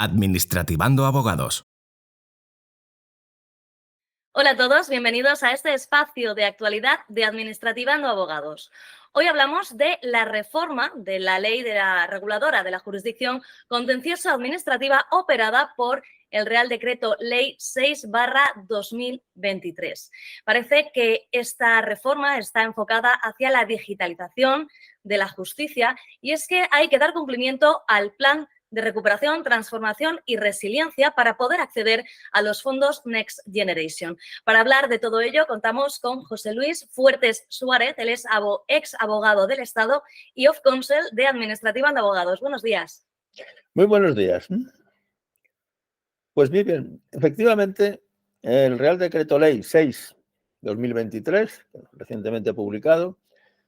Administrativando Abogados. Hola a todos, bienvenidos a este espacio de actualidad de Administrativando Abogados. Hoy hablamos de la reforma de la ley de la reguladora de la jurisdicción contenciosa administrativa operada por el Real Decreto Ley 6/2023. Parece que esta reforma está enfocada hacia la digitalización de la justicia y es que hay que dar cumplimiento al plan de recuperación, transformación y resiliencia para poder acceder a los fondos Next Generation. Para hablar de todo ello, contamos con José Luis Fuertes Suárez, él es ex abogado del Estado y of counsel de Administrativando Abogados. Buenos días. Muy buenos días. Pues bien, efectivamente, el Real Decreto Ley 6/2023, recientemente publicado,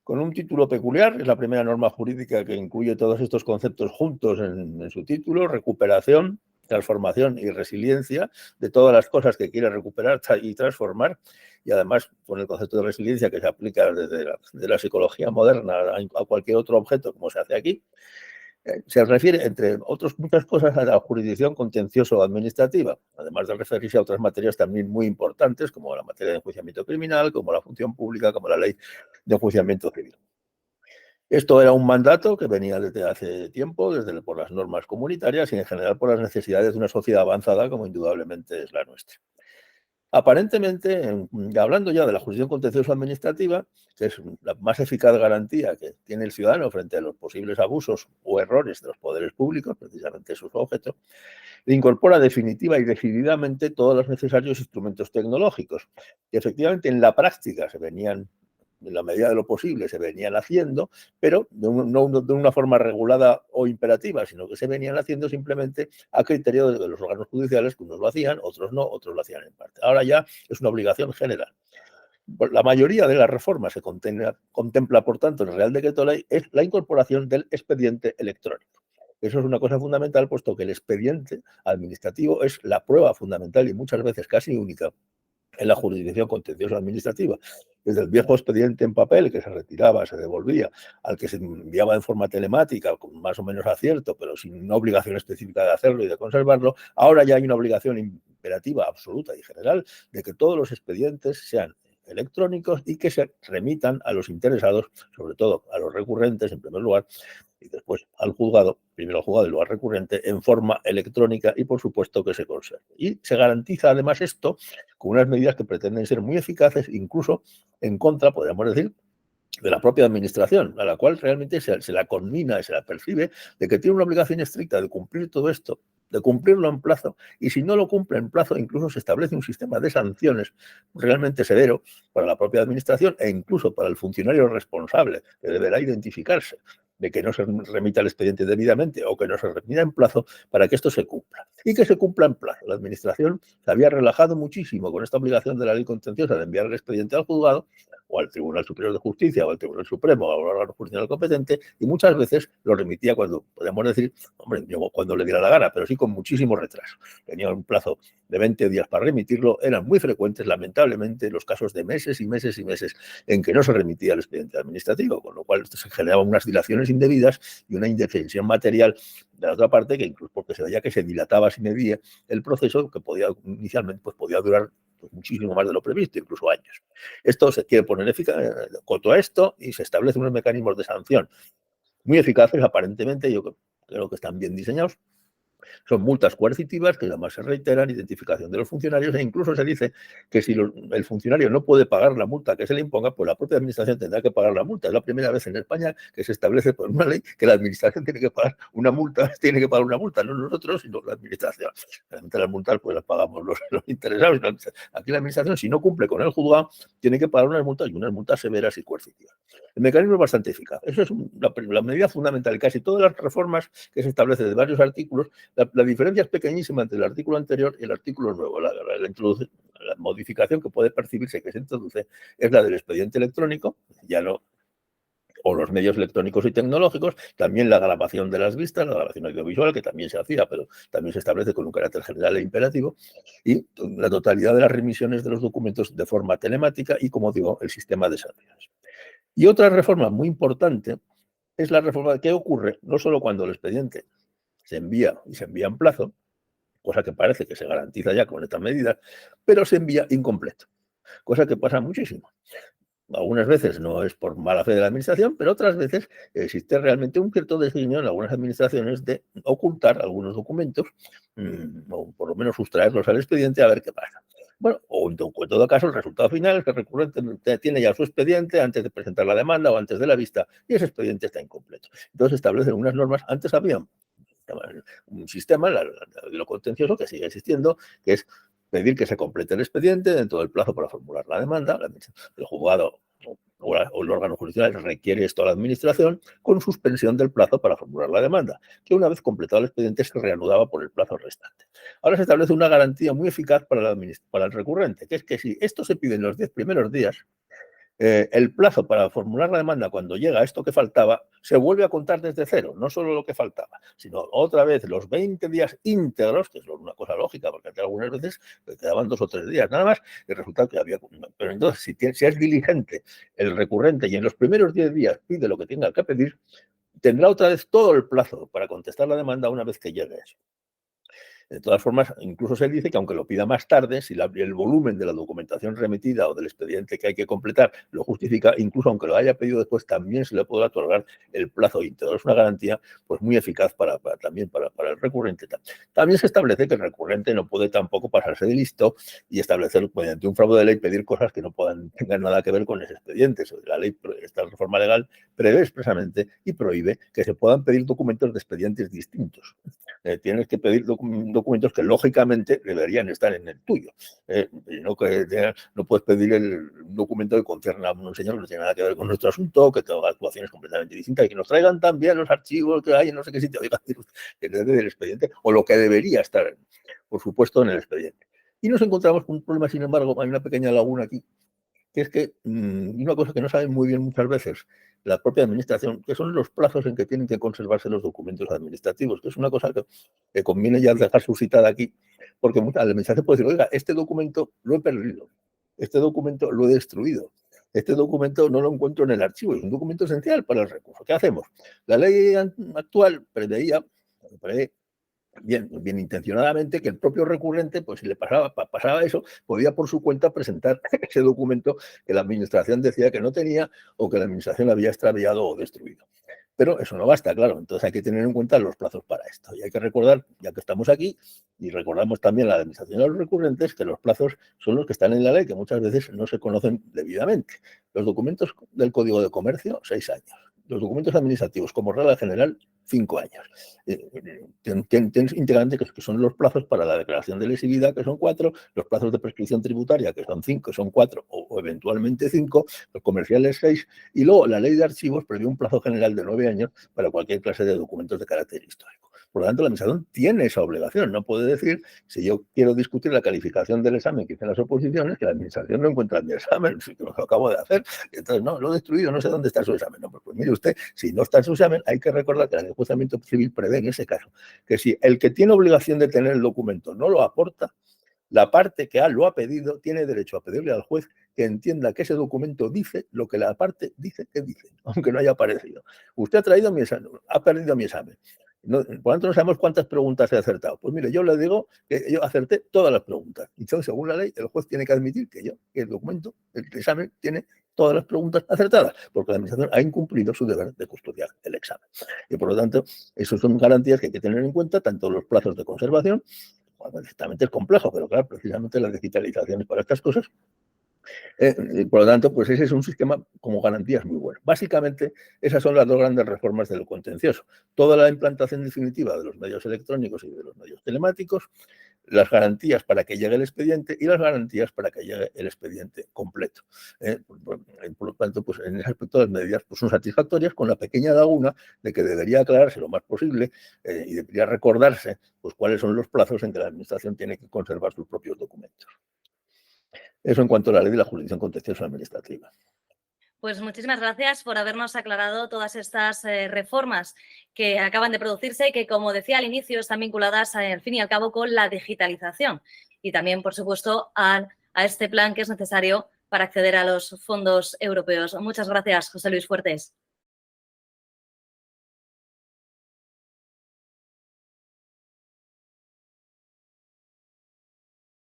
con un título peculiar, es la primera norma jurídica que incluye todos estos conceptos juntos en su título: recuperación, transformación y resiliencia de todas las cosas que quiere recuperar y transformar, y además con el concepto de resiliencia que se aplica desde la psicología moderna a cualquier otro objeto, como se hace aquí. Se refiere, entre otras muchas cosas, a la jurisdicción contencioso-administrativa, además de referirse a otras materias también muy importantes, como la materia de enjuiciamiento criminal, como la función pública, como la ley de enjuiciamiento civil. Esto era un mandato que venía desde hace tiempo, por las normas comunitarias y en general por las necesidades de una sociedad avanzada, como indudablemente es la nuestra. Aparentemente, hablando ya de la jurisdicción contencioso administrativa, que es la más eficaz garantía que tiene el ciudadano frente a los posibles abusos o errores de los poderes públicos, precisamente eso es su objeto, incorpora definitiva y decididamente todos los necesarios instrumentos tecnológicos, que efectivamente en la práctica en la medida de lo posible, se venían haciendo, pero no de una forma regulada o imperativa, sino que se venían haciendo simplemente a criterio de los órganos judiciales, que unos lo hacían, otros no, otros lo hacían en parte. Ahora ya es una obligación general. La mayoría de las reformas se contempla, por tanto, en el Real Decreto Ley, es la incorporación del expediente electrónico. Eso es una cosa fundamental, puesto que el expediente administrativo es la prueba fundamental y muchas veces casi única en la jurisdicción contenciosa administrativa. Desde el viejo expediente en papel que se retiraba, se devolvía, al que se enviaba en forma telemática, con más o menos acierto, pero sin una obligación específica de hacerlo y de conservarlo, ahora ya hay una obligación imperativa, absoluta y general de que todos los expedientes sean electrónicos y que se remitan a los interesados, sobre todo a los recurrentes en primer lugar, y después al juzgado, primero al juzgado y luego al recurrente, en forma electrónica y por supuesto que se conserve. Y se garantiza además esto con unas medidas que pretenden ser muy eficaces, incluso en contra, podríamos decir, de la propia administración, a la cual realmente se la conmina y se la percibe de que tiene una obligación estricta de cumplir todo esto, de cumplirlo en plazo, y si no lo cumple en plazo, incluso se establece un sistema de sanciones realmente severo para la propia administración e incluso para el funcionario responsable, que deberá identificarse de que no se remita el expediente debidamente o que no se remita en plazo, para que esto se cumpla. Y que se cumpla en plazo. La administración se había relajado muchísimo con esta obligación de la ley contenciosa de enviar el expediente al juzgado o al Tribunal Superior de Justicia o al Tribunal Supremo o al órgano jurisdiccional competente, y muchas veces lo remitía cuando, podemos decir, hombre, cuando le diera la gana, pero sí con muchísimo retraso. Tenía un plazo de 20 días para remitirlo. Eran muy frecuentes, lamentablemente, los casos de meses y meses y meses en que no se remitía el expediente administrativo, con lo cual se generaban unas dilaciones indebidas y una indefensión material de la otra parte, que incluso porque se veía que se dilataba sin medida el proceso, que inicialmente podía durar muchísimo más de lo previsto, incluso años. Esto se quiere poner coto a esto y se establecen unos mecanismos de sanción muy eficaces, aparentemente. Yo creo que están bien diseñados. Son multas coercitivas que además se reiteran, identificación de los funcionarios, e incluso se dice que si el funcionario no puede pagar la multa que se le imponga, pues la propia administración tendrá que pagar la multa. Es la primera vez en España que se establece por una ley que la administración tiene que pagar una multa, no nosotros, sino la administración. Realmente las multas pues las pagamos los interesados. Aquí la administración, si no cumple con el juzgado, tiene que pagar unas multas, y unas multas severas y coercitivas. El mecanismo es bastante eficaz. Eso es la medida fundamental. Casi todas las reformas que se establecen de varios artículos, la diferencia es pequeñísima entre el artículo anterior y el artículo nuevo. La modificación que puede percibirse que se introduce es la del expediente electrónico, ya no, o los medios electrónicos y tecnológicos, también la grabación de las vistas, la grabación audiovisual, que también se hacía, pero también se establece con un carácter general e imperativo, y la totalidad de las remisiones de los documentos de forma telemática y, como digo, el sistema de sanciones. Y otra reforma muy importante es la reforma que ocurre no solo cuando el expediente se envía y se envía en plazo, cosa que parece que se garantiza ya con estas medidas, pero se envía incompleto, cosa que pasa muchísimo. Algunas veces no es por mala fe de la administración, pero otras veces existe realmente un cierto designio en algunas administraciones de ocultar algunos documentos o por lo menos sustraerlos al expediente a ver qué pasa. Bueno, o en todo caso, el resultado final es que el recurrente tiene ya su expediente antes de presentar la demanda o antes de la vista y ese expediente está incompleto. Entonces establecen unas normas, antes había un sistema, de lo contencioso que sigue existiendo, que es pedir que se complete el expediente dentro del plazo para formular la demanda. El juzgado o el órgano judicial requiere esto a la administración con suspensión del plazo para formular la demanda, que una vez completado el expediente se reanudaba por el plazo restante. Ahora se establece una garantía muy eficaz para el recurrente, que es que si esto se pide en los 10 primeros días, el plazo para formular la demanda cuando llega esto que faltaba se vuelve a contar desde cero, no solo lo que faltaba, sino otra vez los 20 días íntegros, que es una cosa lógica, porque algunas veces quedaban 2 o 3 días nada más, y resulta que había... Pero entonces, si es diligente el recurrente y en los primeros 10 días pide lo que tenga que pedir, tendrá otra vez todo el plazo para contestar la demanda una vez que llegue eso. De todas formas, incluso se dice que aunque lo pida más tarde, si el volumen de la documentación remitida o del expediente que hay que completar lo justifica, incluso aunque lo haya pedido después, también se le podrá otorgar el plazo íntegro. Es una garantía pues, muy eficaz también para el recurrente. También se establece que el recurrente no puede tampoco pasarse de listo y establecer mediante un fraude de ley pedir cosas que no tengan nada que ver con ese expediente. La ley, esta reforma legal, prevé expresamente y prohíbe que se puedan pedir documentos de expedientes distintos. Tienes que pedir documentos que lógicamente deberían estar en el tuyo. No puedes pedir el documento que concierne a un señor que no tiene nada que ver con nuestro asunto, que tenga actuaciones completamente distintas y que nos traigan también los archivos que hay en no sé qué sitio, oiga, del expediente, o lo que debería estar, por supuesto, en el expediente. Y nos encontramos con un problema, sin embargo, hay una pequeña laguna aquí, que es que una cosa que no saben muy bien muchas veces la propia administración, que son los plazos en que tienen que conservarse los documentos administrativos, que es una cosa que conviene ya dejar suscitada aquí, porque la administración puede decir, oiga, este documento lo he perdido, este documento lo he destruido, este documento no lo encuentro en el archivo, es un documento esencial para el recurso. ¿Qué hacemos? La ley actual prevé bien intencionadamente que el propio recurrente, pues si le pasaba eso, podía por su cuenta presentar ese documento que la administración decía que no tenía o que la administración había extraviado o destruido. Pero eso no basta, claro, entonces hay que tener en cuenta los plazos para esto. Y hay que recordar, ya que estamos aquí, y recordamos también a la administración de los recurrentes, que los plazos son los que están en la ley, que muchas veces no se conocen debidamente. Los documentos del Código de Comercio, 6 años. Los documentos administrativos, como regla general, 5 años. Tienes integrante que son los plazos para la declaración de lesividad, que son 4, los plazos de prescripción tributaria, que son 5, son 4 o eventualmente 5, los comerciales 6, y luego la ley de archivos prevé un plazo general de 9 años para cualquier clase de documentos de carácter histórico. Por lo tanto, la administración tiene esa obligación. No puede decir, si yo quiero discutir la calificación del examen que hice en las oposiciones, que la administración no encuentra mi examen, que lo acabo de hacer, entonces no, lo he destruido, no sé dónde está su examen. No, pues mire usted, si no está en su examen, hay que recordar que la ley de enjuiciamiento civil prevé en ese caso que si el que tiene obligación de tener el documento no lo aporta, la parte que lo ha pedido tiene derecho a pedirle al juez que entienda que ese documento dice lo que la parte dice que dice, aunque no haya aparecido. Usted ha traído mi examen, ha perdido mi examen. No, por lo tanto, no sabemos cuántas preguntas he acertado. Pues mire, yo le digo que yo acerté todas las preguntas. Y entonces, según la ley, el juez tiene que admitir que el documento, el examen, tiene todas las preguntas acertadas, porque la administración ha incumplido su deber de custodiar el examen. Y por lo tanto, esas son garantías que hay que tener en cuenta, tanto los plazos de conservación, bueno, ciertamente es complejo, pero claro, precisamente la digitalización es para estas cosas. Por lo tanto, pues ese es un sistema como garantías muy bueno. Básicamente, esas son las dos grandes reformas de lo contencioso. Toda la implantación definitiva de los medios electrónicos y de los medios telemáticos, las garantías para que llegue el expediente y las garantías para que llegue el expediente completo. Por lo tanto, pues en ese aspecto las medidas pues, son satisfactorias, con la pequeña laguna de que debería aclararse lo más posible y debería recordarse pues, cuáles son los plazos en que la administración tiene que conservar sus propios documentos. Eso en cuanto a la ley de la jurisdicción contenciosa administrativa. Pues muchísimas gracias por habernos aclarado todas estas reformas que acaban de producirse y que, como decía al inicio, están vinculadas, al fin y al cabo, con la digitalización y también, por supuesto, a este plan que es necesario para acceder a los fondos europeos. Muchas gracias, José Luis Fuertes.